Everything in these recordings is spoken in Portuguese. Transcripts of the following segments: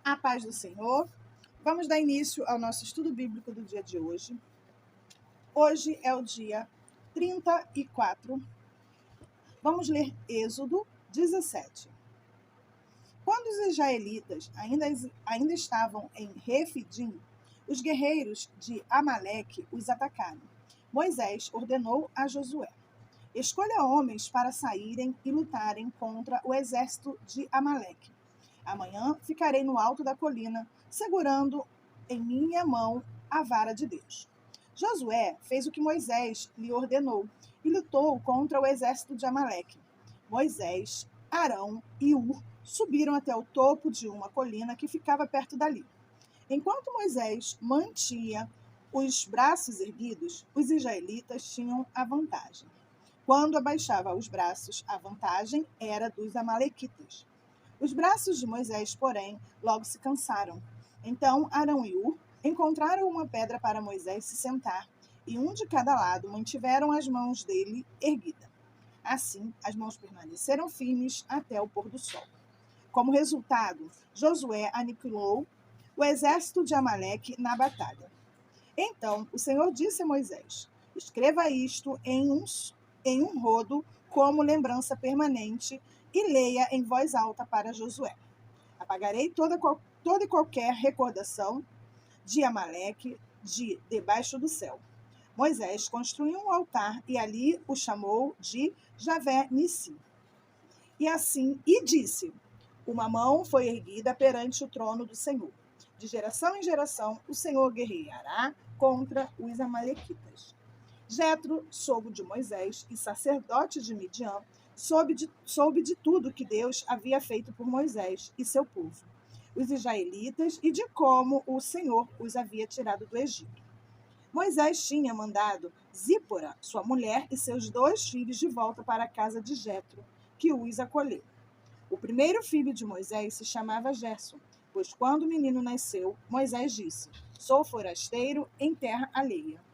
A paz do Senhor. Vamos dar início ao nosso estudo bíblico do dia de hoje. Hoje é o dia 34. Vamos ler Êxodo 17. Quando os israelitas ainda estavam em Refidim, os guerreiros de Amaleque os atacaram. Moisés ordenou a Josué: escolha homens para saírem e lutarem contra o exército de Amaleque. Amanhã ficarei no alto da colina, segurando em minha mão a vara de Deus. Josué fez o que Moisés lhe ordenou e lutou contra o exército de Amaleque. Moisés, Arão e Ur subiram até o topo de uma colina que ficava perto dali. Enquanto Moisés mantinha os braços erguidos, os israelitas tinham a vantagem. Quando abaixava os braços, a vantagem era dos amalequitas. Os braços de Moisés, porém, logo se cansaram. Então Arão e Ur encontraram uma pedra para Moisés se sentar, e um de cada lado mantiveram as mãos dele erguidas. Assim, as mãos permaneceram firmes até o pôr do sol. Como resultado, Josué aniquilou o exército de Amaleque na batalha. Então o Senhor disse a Moisés: escreva isto em um rodo como lembrança permanente e leia em voz alta para Josué. Apagarei toda e qualquer recordação de Amaleque de debaixo do céu. Moisés construiu um altar e ali o chamou de Javé Nissi. E disse: uma mão foi erguida perante o trono do Senhor. De geração em geração, o Senhor guerreará contra os amalequitas. Jetro, sogro de Moisés e sacerdote de Midian, soube de tudo que Deus havia feito por Moisés e seu povo, os israelitas, e de como o Senhor os havia tirado do Egito. Moisés tinha mandado Zípora, sua mulher, e seus 2 filhos de volta para a casa de Jetro, que os acolheu. O primeiro filho de Moisés se chamava Gerson, pois quando o menino nasceu, Moisés disse: sou forasteiro em terra alheia.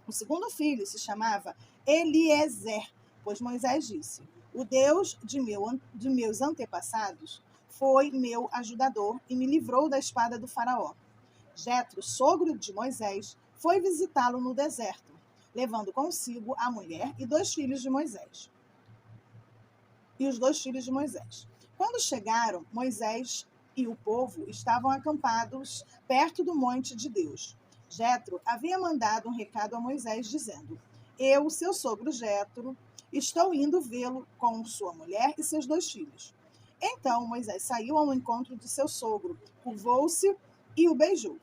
O segundo filho se chamava Eliezer, pois Moisés disse: o Deus de meus antepassados foi meu ajudador e me livrou da espada do faraó. Jetro, sogro de Moisés, foi visitá-lo no deserto, levando consigo a mulher e 2 filhos de Moisés. Quando chegaram, Moisés e o povo estavam acampados perto do monte de Deus. Jetro havia mandado um recado a Moisés dizendo: eu, seu sogro Jetro, estou indo vê-lo com sua mulher e seus 2 filhos. Então Moisés saiu ao encontro de seu sogro, curvou-se e o beijou.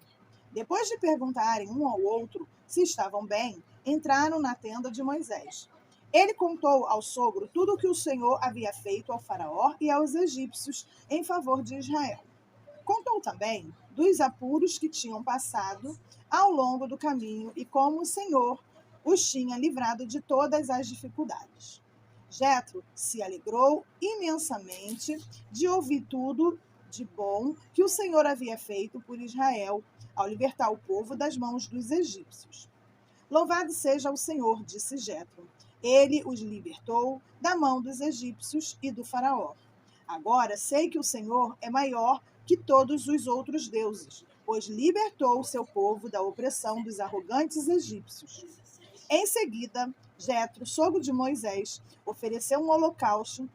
Depois de perguntarem um ao outro se estavam bem, entraram na tenda de Moisés. Ele contou ao sogro tudo o que o Senhor havia feito ao faraó e aos egípcios em favor de Israel. Contou também dos apuros que tinham passado ao longo do caminho e como o Senhor os tinha livrado de todas as dificuldades. Jetro se alegrou imensamente de ouvir tudo de bom que o Senhor havia feito por Israel ao libertar o povo das mãos dos egípcios. Louvado seja o Senhor, disse Jetro. Ele os libertou da mão dos egípcios e do faraó. Agora sei que o Senhor é maior que todos os outros deuses, pois libertou o seu povo da opressão dos arrogantes egípcios. Em seguida, Jetro, sogro de Moisés, ofereceu um holocausto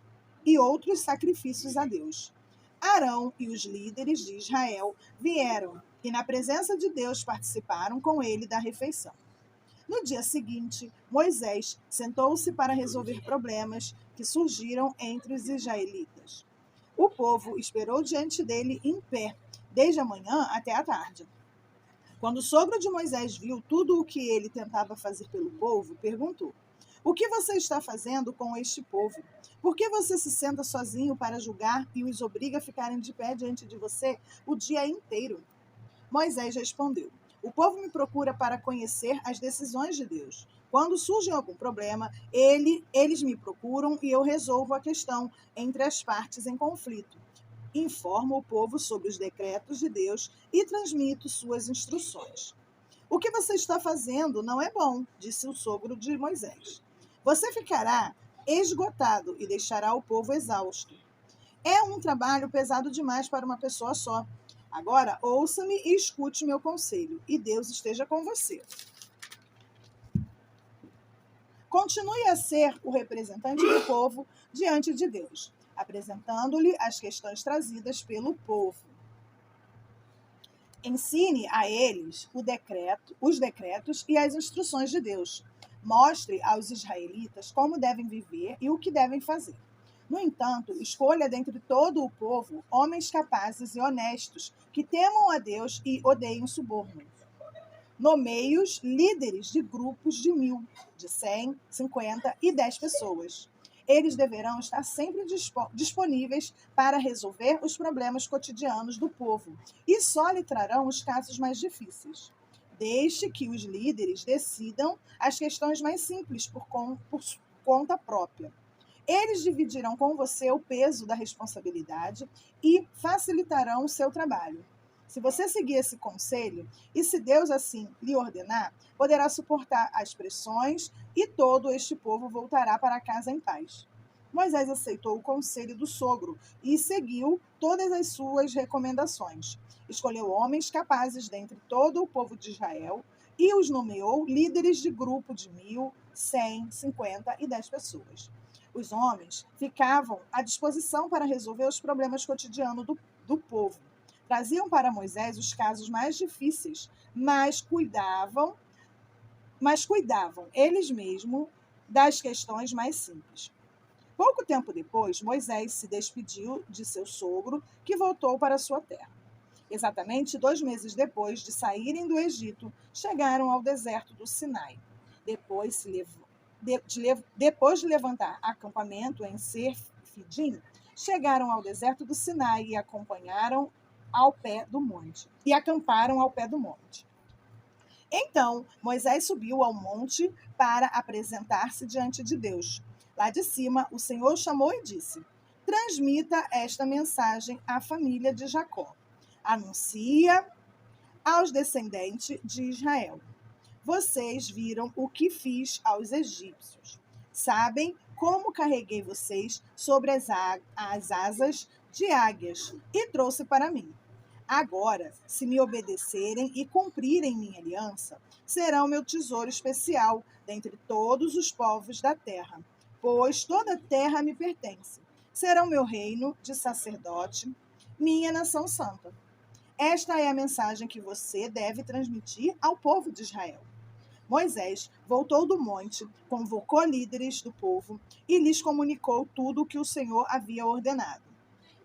e outros sacrifícios a Deus. Arão e os líderes de Israel vieram e, na presença de Deus, participaram com ele da refeição. No dia seguinte, Moisés sentou-se para resolver problemas que surgiram entre os israelitas. O povo esperou diante dele em pé, desde a manhã até a tarde. Quando o sogro de Moisés viu tudo o que ele tentava fazer pelo povo, perguntou: o que você está fazendo com este povo? Por que você se senta sozinho para julgar e os obriga a ficarem de pé diante de você o dia inteiro? Moisés respondeu: o povo me procura para conhecer as decisões de Deus. Quando surge algum problema, eles me procuram e eu resolvo a questão entre as partes em conflito. Informo o povo sobre os decretos de Deus e transmito suas instruções. O que você está fazendo não é bom, disse o sogro de Moisés. Você ficará esgotado e deixará o povo exausto. É um trabalho pesado demais para uma pessoa só. Agora, ouça-me e escute meu conselho, e Deus esteja com você. Continue a ser o representante do povo diante de Deus, apresentando-lhe as questões trazidas pelo povo. Ensine a eles os decretos e as instruções de Deus. Mostre aos israelitas como devem viver e o que devem fazer. No entanto, escolha dentre todo o povo homens capazes e honestos, que temam a Deus e odeiem suborno. Nomeie-os líderes de grupos de 1.000, de 100, 50 e 10 pessoas. Eles deverão estar sempre disponíveis para resolver os problemas cotidianos do povo e só lhe trarão os casos mais difíceis. Deixe que os líderes decidam as questões mais simples por conta própria. Eles dividirão com você o peso da responsabilidade e facilitarão o seu trabalho. Se você seguir esse conselho, e se Deus assim lhe ordenar, poderá suportar as pressões e todo este povo voltará para casa em paz. Moisés aceitou o conselho do sogro e seguiu todas as suas recomendações. Escolheu homens capazes dentre todo o povo de Israel e os nomeou líderes de grupo de 1.000, 100, 50 e 10 pessoas. Os homens ficavam à disposição para resolver os problemas cotidianos do povo. Traziam para Moisés os casos mais difíceis, mas cuidavam eles mesmos das questões mais simples. Pouco tempo depois, Moisés se despediu de seu sogro, que voltou para sua terra. Exatamente 2 meses depois de saírem do Egito, chegaram ao deserto do Sinai. Depois de levantar acampamento em Refidim, chegaram ao deserto do Sinai e acamparam ao pé do monte. Então, Moisés subiu ao monte para apresentar-se diante de Deus. Lá de cima, o Senhor o chamou e disse: transmita esta mensagem à família de Jacó. Anuncia aos descendentes de Israel: vocês viram o que fiz aos egípcios. Sabem como carreguei vocês sobre as asas de águias e trouxe para mim. Agora, se me obedecerem e cumprirem minha aliança, serão meu tesouro especial dentre todos os povos da terra, pois toda a terra me pertence. Serão meu reino de sacerdote, minha nação santa. Esta é a mensagem que você deve transmitir ao povo de Israel. Moisés voltou do monte, convocou líderes do povo e lhes comunicou tudo o que o Senhor havia ordenado.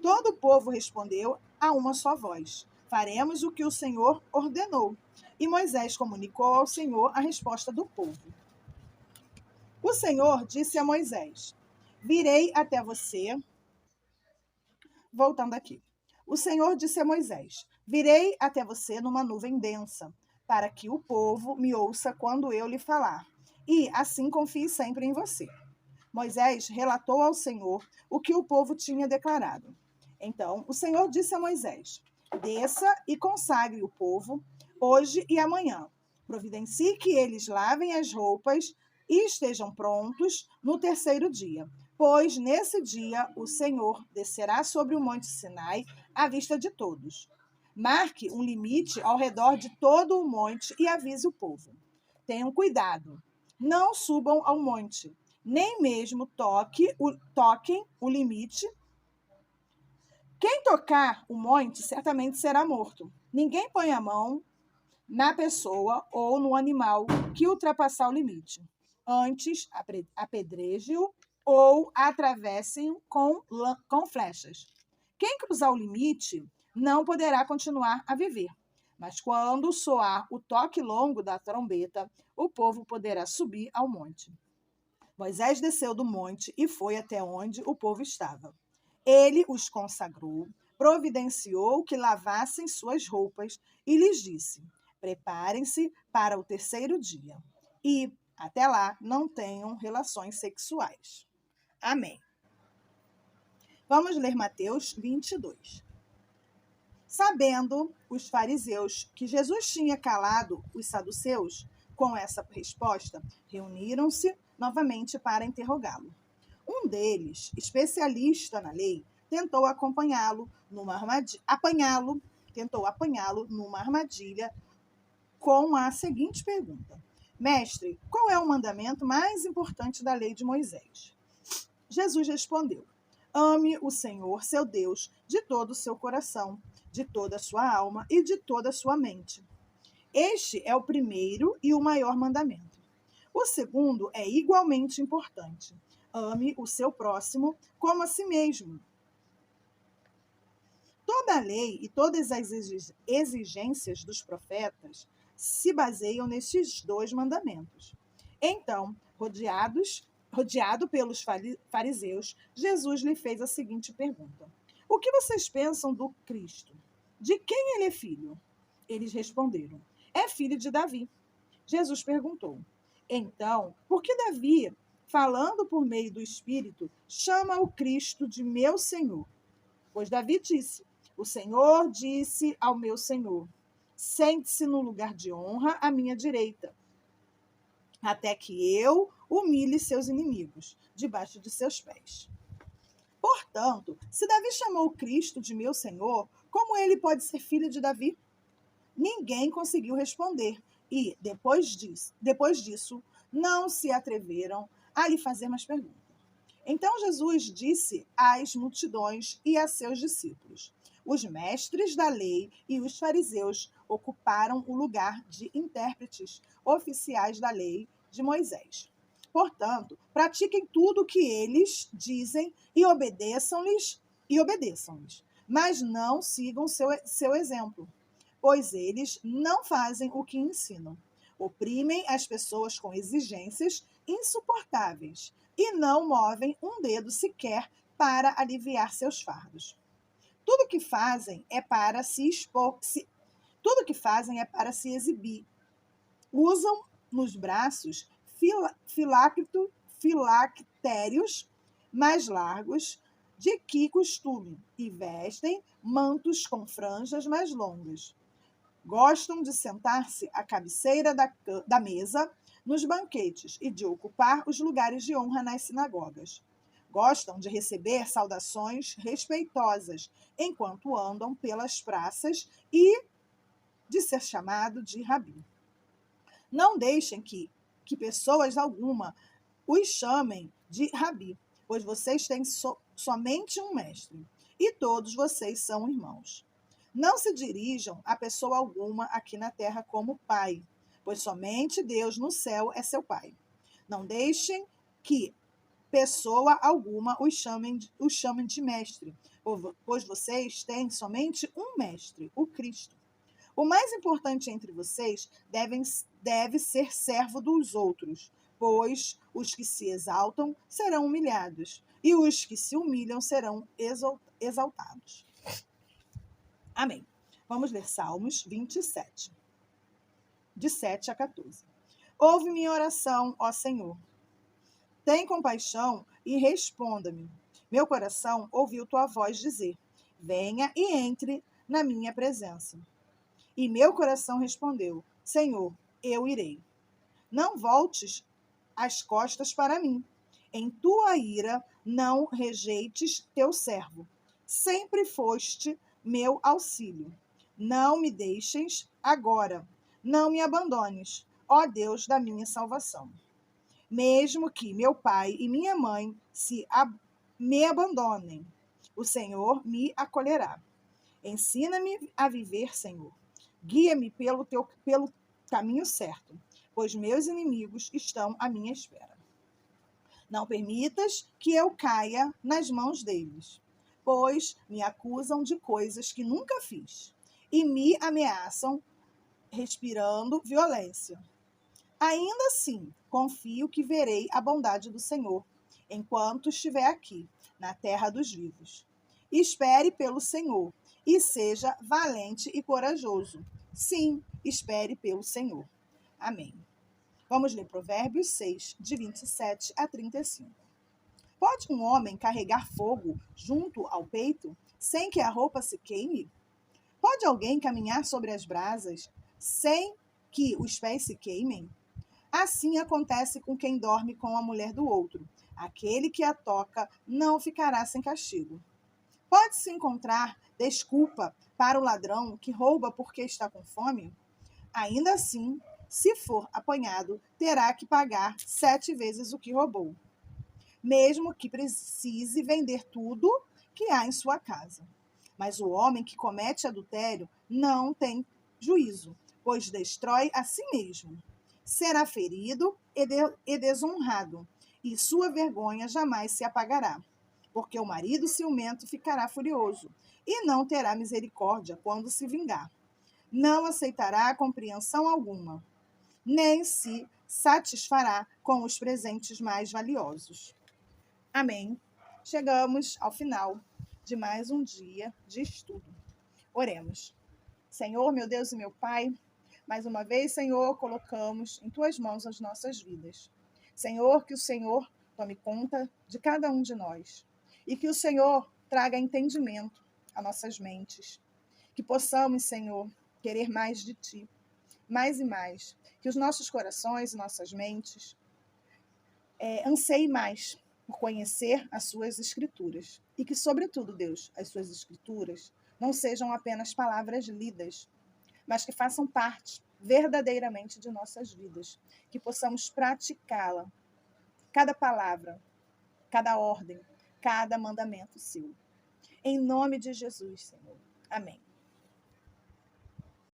Todo o povo respondeu a uma só voz: faremos o que o Senhor ordenou. E Moisés comunicou ao Senhor a resposta do povo. O Senhor disse a Moisés: virei até você. Voltando aqui. O Senhor disse a Moisés: virei até você numa nuvem densa, para que o povo me ouça quando eu lhe falar, e assim confie sempre em você. Moisés relatou ao Senhor o que o povo tinha declarado. Então, o Senhor disse a Moisés: desça e consagre o povo hoje e amanhã. Providencie que eles lavem as roupas e estejam prontos no 3º dia, pois nesse dia o Senhor descerá sobre o monte Sinai à vista de todos. Marque um limite ao redor de todo o monte e avise o povo. Tenham cuidado, não subam ao monte, nem mesmo toquem o limite. Quem tocar o monte certamente será morto. Ninguém põe a mão na pessoa ou no animal que ultrapassar o limite. Antes, apedreje-o ou atravessem-o com flechas. Quem cruzar o limite não poderá continuar a viver. Mas quando soar o toque longo da trombeta, o povo poderá subir ao monte. Moisés desceu do monte e foi até onde o povo estava. Ele os consagrou, providenciou que lavassem suas roupas e lhes disse: preparem-se para o 3º dia e, até lá, não tenham relações sexuais. Amém. Vamos ler Mateus 22. Sabendo os fariseus que Jesus tinha calado os saduceus com essa resposta, reuniram-se novamente para interrogá-lo. Um deles, especialista na lei, tentou apanhá-lo tentou apanhá-lo numa armadilha com a seguinte pergunta: Mestre, qual é o mandamento mais importante da lei de Moisés? Jesus respondeu: Ame o Senhor, seu Deus, de todo o seu coração, de toda a sua alma e de toda a sua mente. Este é o primeiro e o maior mandamento. O segundo é igualmente importante. Ame o seu próximo como a si mesmo. Toda a lei e todas as exigências dos profetas se baseiam nestes dois mandamentos. Então, rodeado pelos fariseus, Jesus lhe fez a seguinte pergunta: O que vocês pensam do Cristo? De quem ele é filho? Eles responderam: É filho de Davi. Jesus perguntou: Então, por que Davi, falando por meio do Espírito, chama o Cristo de meu Senhor? Pois Davi disse: O Senhor disse ao meu Senhor: Sente-se no lugar de honra à minha direita, até que eu humilhe seus inimigos debaixo de seus pés. Portanto, se Davi chamou Cristo de meu Senhor, como ele pode ser filho de Davi? Ninguém conseguiu responder e, depois disso, não se atreveram a lhe fazer mais perguntas. Então Jesus disse às multidões e a seus discípulos: Os mestres da lei e os fariseus ocuparam o lugar de intérpretes oficiais da lei de Moisés. Portanto, pratiquem tudo o que eles dizem e obedeçam-lhes, mas não sigam seu exemplo, pois eles não fazem o que ensinam. Oprimem as pessoas com exigências insuportáveis e não movem um dedo sequer para aliviar seus fardos. Tudo que fazem é para se expor, tudo que fazem é para se exibir. Usam nos braços filactérios mais largos de que costume e vestem mantos com franjas mais longas. Gostam de sentar-se à cabeceira da mesa nos banquetes e de ocupar os lugares de honra nas sinagogas. Gostam de receber saudações respeitosas enquanto andam pelas praças e de ser chamado de rabi. Não deixem que pessoas alguma os chamem de rabi, pois vocês têm somente um mestre, e todos vocês são irmãos. Não se dirijam a pessoa alguma aqui na terra como pai, pois somente Deus no céu é seu pai. Não deixem que pessoa alguma os chame de mestre, pois vocês têm somente um mestre, o Cristo. O mais importante entre vocês deve ser servo dos outros, pois os que se exaltam serão humilhados, e os que se humilham serão exaltados. Amém. Vamos ler Salmos 27, de 7 a 14. Ouve minha oração, ó Senhor. Tem compaixão e responda-me. Meu coração ouviu tua voz dizer: Venha e entre na minha presença. E meu coração respondeu: Senhor, eu irei. Não voltes as costas para mim. Em tua ira não rejeites teu servo. Sempre foste meu auxílio. Não me deixes agora. Não me abandones, ó Deus da minha salvação. Mesmo que meu pai e minha mãe me abandonem, o Senhor me acolherá. Ensina-me a viver, Senhor. Guia-me pelo caminho certo, pois meus inimigos estão à minha espera. Não permitas que eu caia nas mãos deles, pois me acusam de coisas que nunca fiz e me ameaçam respirando violência. Ainda assim, confio que verei a bondade do Senhor enquanto estiver aqui, na terra dos vivos. Espere pelo Senhor e seja valente e corajoso. Sim, espere pelo Senhor. Amém. Vamos ler Provérbios 6, de 27 a 35. Pode um homem carregar fogo junto ao peito, sem que a roupa se queime? Pode alguém caminhar sobre as brasas, sem que os pés se queimem? Assim acontece com quem dorme com a mulher do outro. Aquele que a toca não ficará sem castigo. Pode-se encontrar desculpa para o ladrão que rouba porque está com fome? Ainda assim, se for apanhado, terá que pagar 7 vezes o que roubou, mesmo que precise vender tudo que há em sua casa. Mas o homem que comete adultério não tem juízo, pois destrói a si mesmo. Será ferido e desonrado, e sua vergonha jamais se apagará, porque o marido ciumento ficará furioso e não terá misericórdia quando se vingar. Não aceitará compreensão alguma, nem se satisfará com os presentes mais valiosos. Amém. Chegamos ao final de mais um dia de estudo. Oremos. Senhor, meu Deus e meu Pai, mais uma vez, Senhor, colocamos em tuas mãos as nossas vidas. Senhor, que o Senhor tome conta de cada um de nós e que o Senhor traga entendimento a nossas mentes. Que possamos, Senhor, querer mais de Ti, mais e mais. Que os nossos corações e nossas mentes anseiem mais por conhecer as suas escrituras. E que, sobretudo, Deus, as suas escrituras não sejam apenas palavras lidas, mas que façam parte verdadeiramente de nossas vidas. Que possamos praticá-la, cada palavra, cada ordem, cada mandamento seu. Em nome de Jesus, Senhor. Amém.